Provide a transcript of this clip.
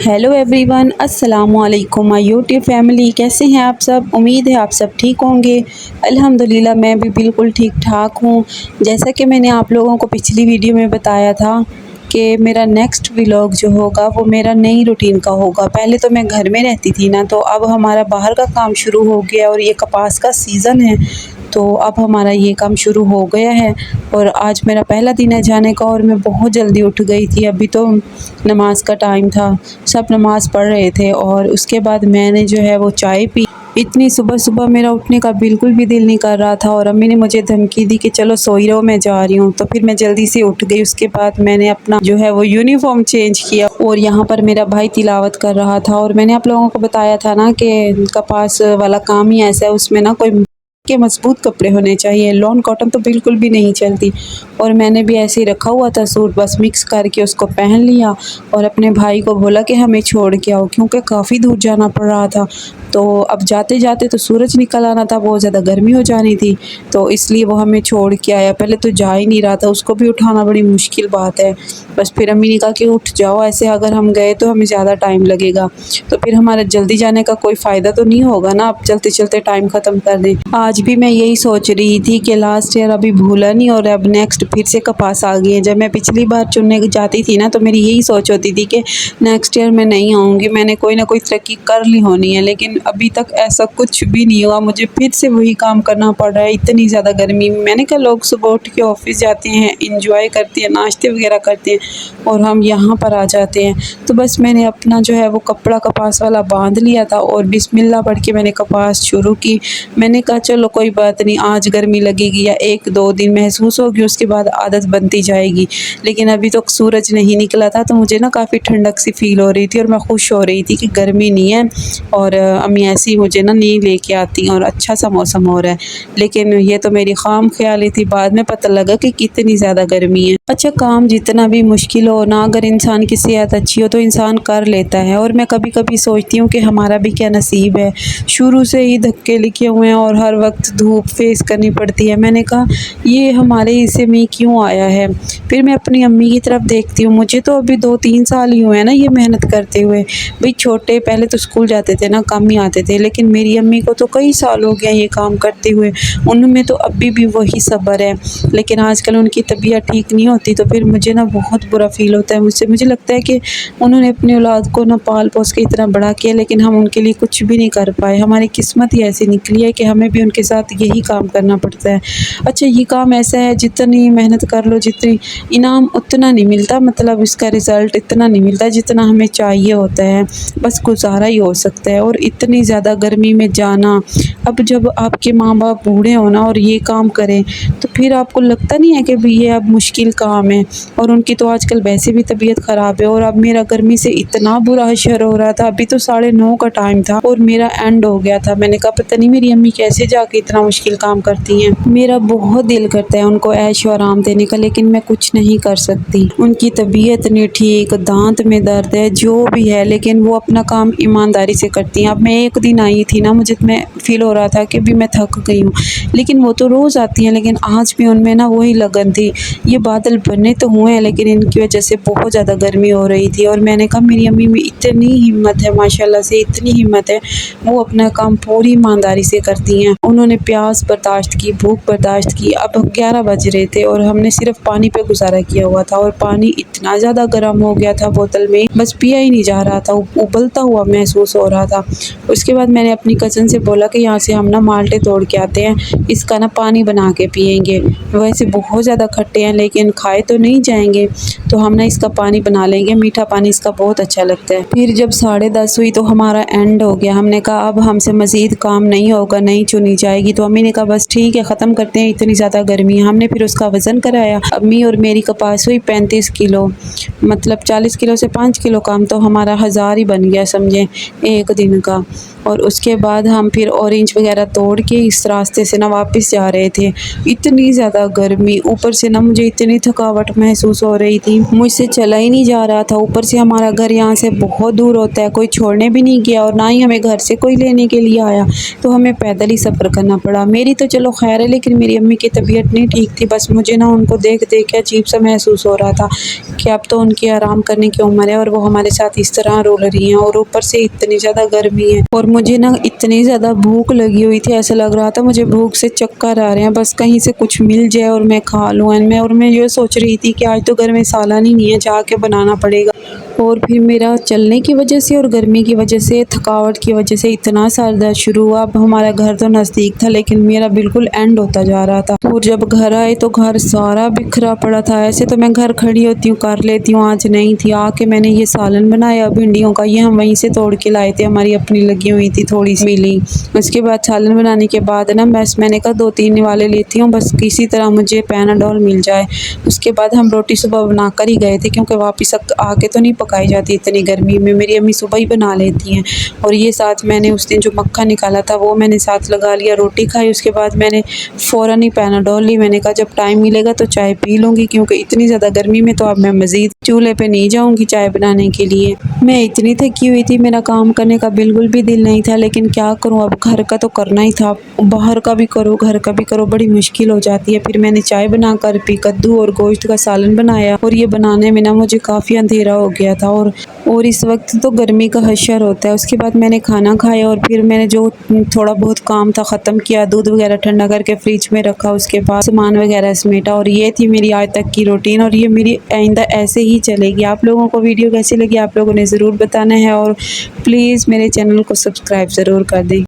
Hello everyone, अस्सलाम वालेकुम my YouTube family. कैसे हैं आप सब? उम्मीद है आप सब ठीक होंगे। अल्हम्दुलिल्लाह मैं भी बिल्कुल ठीक ठाक हूँ। जैसा कि मैंने आप लोगों को पिछली वीडियो में बताया था कि मेरा नेक्स्ट व्लॉग जो होगा वो मेरा नई रूटीन का होगा। पहले तो मैं घर में रहती थी ना, तो अब हमारा बाहर का काम शुरू हो गया और ये कपास का सीज़न है, तो अब हमारा ये काम शुरू हो गया है। और आज मेरा पहला दिन है जाने का और मैं बहुत जल्दी उठ गई थी। अभी तो नमाज का टाइम था, सब नमाज़ पढ़ रहे थे और उसके बाद मैंने जो है वो चाय पी। इतनी सुबह सुबह मेरा उठने का बिल्कुल भी दिल नहीं कर रहा था और अम्मी ने मुझे धमकी दी कि चलो सोई रहो, मैं जा रही हूँ। तो फिर मैं जल्दी से उठ गई। उसके बाद मैंने अपना जो है वो यूनिफॉर्म चेंज किया और यहाँ पर मेरा भाई तिलावत कर रहा था। और मैंने आप लोगों को बताया था ना कि कपास वाला काम ही ऐसा है, उसमें ना कोई के मजबूत कपड़े होने चाहिए, लॉन कॉटन तो बिल्कुल भी नहीं चलती। और मैंने भी ऐसे ही रखा हुआ था सूट, बस मिक्स करके उसको पहन लिया और अपने भाई को बोला कि हमें छोड़ के आओ, क्योंकि काफ़ी दूर जाना पड़ रहा था। तो अब जाते जाते तो सूरज निकल आना था, बहुत ज़्यादा गर्मी हो जानी थी, तो इसलिए वो हमें छोड़ के आया। पहले तो जा ही नहीं रहा था, उसको भी उठाना बड़ी मुश्किल बात है। बस फिर अम्मी ने कहा कि उठ जाओ, ऐसे अगर हम गए तो हमें ज़्यादा टाइम लगेगा, तो फिर हमारा जल्दी जाने का कोई फ़ायदा तो नहीं होगा ना, अब चलते चलते टाइम ख़त्म कर दें। आज भी मैं यही सोच रही थी कि लास्ट ईयर अभी भूला नहीं और अब नेक्स्ट फिर से कपास आ गई है। जब मैं पिछली बार चुनने जाती थी ना, तो मेरी यही सोच होती थी कि नेक्स्ट ईयर मैं नहीं आऊँगी, मैंने कोई ना कोई तरक्की कर ली होनी है, लेकिन अभी तक ऐसा कुछ भी नहीं हुआ। मुझे फिर से वही काम करना पड़ रहा है इतनी ज़्यादा गर्मी में। मैंने कहा लोग सुबह उठ के ऑफिस जाते हैं, इंजॉय करते हैं, नाश्ते वगैरह करते हैं और हम यहाँ पर आ जाते हैं। तो बस मैंने अपना जो है वो कपड़ा कपास वाला बांध लिया था और बिस्मिल्लाह पढ़ के मैंने कपास शुरू की। मैंने कहा चलो कोई बात नहीं, आज गर्मी लगेगी या 1-2 दिन महसूस होगी, उसके बाद आदत बनती जाएगी। लेकिन अभी तो सूरज नहीं निकला था, तो मुझे ना काफ़ी ठंडक सी फील हो रही थी और मैं खुश हो रही थी कि गर्मी नहीं है और अम्मी ऐसी मुझे ना नहीं लेके आती और अच्छा सा मौसम हो रहा है। लेकिन ये तो मेरी खाम ख्याली थी, बाद में पता लगा कि कितनी ज़्यादा गर्मी है। अच्छा, काम जितना भी मुश्किल हो ना, अगर इंसान की सेहत अच्छी हो तो इंसान कर लेता है। और मैं कभी कभी सोचती हूँ कि हमारा भी क्या नसीब है, शुरू से ही धक्के लिखे हुए हैं और हर वक्त धूप फेस करनी पड़ती है। मैंने कहा ये हमारे हिस्से में क्यों आया है। फिर मैं अपनी अम्मी की तरफ देखती हूँ, मुझे तो अभी 2-3 साल ही हुए हैं ना ये मेहनत करते हुए। भाई छोटे पहले तो स्कूल जाते थे ना, कम ही आते थे, लेकिन मेरी अम्मी को तो कई साल हो गए ये काम करते हुए। उनमें तो अभी भी वही सब्र है, लेकिन आजकल उनकी तबीयत ठीक नहीं होती, तो फिर मुझे ना बहुत बुरा फील होता है। मुझे लगता है कि उन्होंने अपनी औलाद को ना पाल पोस के इतना बड़ा किया, लेकिन हम उनके लिए कुछ भी नहीं कर पाए। हमारी किस्मत ही ऐसी निकली है कि हमें भी उनके साथ यही काम करना पड़ता है। अच्छा, ये काम ऐसा है जितनी मेहनत कर लो, जितनी इनाम उतना नहीं मिलता, मतलब इसका रिज़ल्ट इतना नहीं मिलता जितना हमें चाहिए होता है, बस गुजारा ही हो सकता है। और इतनी ज़्यादा गर्मी में जाना, अब जब आपके माँ बाप बूढ़े हो ना और ये काम करें, तो फिर आपको लगता नहीं है कि भाई ये अब मुश्किल काम है। और उनकी तो आजकल वैसे भी तबीयत ख़राब है और अब मेरा गर्मी से इतना बुरा हशर हो रहा था। अभी तो 9:30 का टाइम था और मेरा एंड हो गया था। मैंने कहा पता नहीं मेरी अम्मी कैसे जाके इतना मुश्किल काम करती हैं। मेरा बहुत दिल करता है उनको ऐश और आराम देने का, लेकिन मैं कुछ नहीं कर सकती। उनकी तबीयत नहीं ठीक, दांत में दर्द है, जो भी है, लेकिन वो अपना काम ईमानदारी से करती हैं। अब मैं एक दिन आई थी ना, मुझे मैं फील हो रहा था कि भी मैं थक गई हूँ, लेकिन वो तो रोज़ आती हैं, लेकिन आज भी उनमें ना वही लगन थी। ये बादल बने तो हुए हैं, लेकिन इनकी वजह से बहुत ज़्यादा गर्मी हो रही थी। और मैंने कहा मेरी अम्मी में इतनी हिम्मत है, माशाल्लाह से इतनी हिम्मत है, वो अपना काम पूरी ईमानदारी से करती हैं। उन्होंने प्यास बर्दाश्त की, भूख बर्दाश्त की। अब 11 बज रहे थे और हमने सिर्फ पानी पे गुजारा किया हुआ था और पानी इतना ज़्यादा गर्म हो गया था बोतल में, बस पिया ही नहीं जा रहा था, उबलता हुआ महसूस हो रहा था। उसके बाद मैंने अपनी कज़न से बोला कि यहाँ से हम ना माल्टे तोड़ के आते हैं, इसका ना पानी बना के पियेंगे। वैसे बहुत ज़्यादा खट्टे हैं, लेकिन खाए तो नहीं जाएंगे, तो हम ना इसका पानी बना लेंगे, मीठा पानी इसका बहुत अच्छा लगता है। फिर जब 10:30 हुई तो हमारा एंड हो गया। हमने कहा अब हमसे मज़ीद काम नहीं होगा, नहीं चुनी जाएगी। तो अम्मी ने कहा बस ठीक है, ख़त्म करते हैं, इतनी ज़्यादा गर्मी है। हमने फिर उसका वज़न कराया, अम्मी और मेरी कपास हुई 35 किलो, मतलब 40 किलो से 5 किलो कम, तो हमारा 1000 ही बन गया समझें एक दिन का। और उसके बाद हम फिर ऑरेंज वगैरह तोड़ के इस रास्ते से ना वापस जा रहे थे। इतनी ज़्यादा गर्मी, ऊपर से ना मुझे इतनी थकावट महसूस हो रही थी, मुझसे चला ही नहीं जा रहा था। ऊपर से हमारा घर यहाँ से बहुत दूर होता है, कोई छोड़ने भी नहीं गया और ना ही हमें घर से कोई लेने के लिए आया, तो हमें पैदल ही सफ़र करना पड़ा। मेरी तो चलो खैर है, लेकिन मेरी अम्मी की तबीयत नहीं ठीक थी। बस मुझे ना उनको देख देख के अजीब सा महसूस हो रहा था कि अब तो उनकी आराम करने की उम्र है और वो हमारे साथ इस तरह रो रही हैं, और ऊपर से इतनी ज़्यादा गर्मी है और मुझे ना इतनी ज़्यादा भूख लगी हुई थी। ऐसा लग रहा था मुझे भूख से चक्कर आ रहे हैं, बस कहीं से कुछ मिल जाए और मैं खा लूँ। और मैं ये सोच रही थी कि आज तो घर में सालन ही नहीं है, जाके बनाना पड़ेगा। और फिर मेरा चलने की वजह से और गर्मी की वजह से, थकावट की वजह से इतना सर दर्द शुरू हुआ। अब हमारा घर तो नज़दीक था, लेकिन मेरा बिल्कुल एंड होता जा रहा था। और जब घर आए तो घर सारा बिखरा पड़ा था। ऐसे तो मैं घर खड़ी होती हूँ, कर लेती हूँ, आज नहीं थी। आके मैंने ये सालन बनाया भिंडियों का, ये हम वहीं से तोड़ के लाए थे, हमारी अपनी लगी हुई थी, थोड़ी सी मिली। उसके बाद सालन बनाने के बाद ना बस मैंने कहा 2-3 वाले लेती हूँ, बस किसी तरह मुझे पैनाडोल मिल जाए। उसके बाद हम रोटी सुबह बना कर ही गए थे, क्योंकि वापस आके तो नहीं पकाई जाती इतनी गर्मी में। मेरी अम्मी सुबह ही बना लेती हैं। और ये साथ मैंने उस दिन जो मक्खन निकाला था वो मैंने साथ लगा लिया, रोटी खाई। उसके बाद मैंने फ़ौरन ही पैनाडोल ली। मैंने कहा जब टाइम मिलेगा तो चाय पी लूँगी, क्योंकि इतनी ज़्यादा गर्मी में तो अब मैं मज़ीद चूल्हे पे नहीं जाऊँगी चाय बनाने के लिए। मैं इतनी थकी हुई थी, मेरा काम करने का बिल्कुल भी दिल नहीं था, लेकिन क्या करूँ, अब घर का तो करना ही था। बाहर का भी करो, घर का भी करो, बड़ी मुश्किल हो जाती है। फिर मैंने चाय बनाकर पी, कद्दू और गोश्त का सालन बनाया, और ये बनाने में ना मुझे काफ़ी अंधेरा हो गया था। और इस वक्त तो गर्मी का हशर होता है। उसके बाद मैंने खाना खाया और फिर मैंने जो थोड़ा बहुत काम था ख़त्म किया, दूध वगैरह ठंडा करके फ्रिज में रखा, उसके बाद सामान वगैरह समेटा। और ये थी मेरी आज तक की रूटीन, और ये मेरी आइंदा ऐसे ही चलेगी। आप लोगों को वीडियो कैसी लगी आप लोगों ने ज़रूर बताना है, और प्लीज़ मेरे चैनल को सब्सक्राइब ज़रूर कर दें।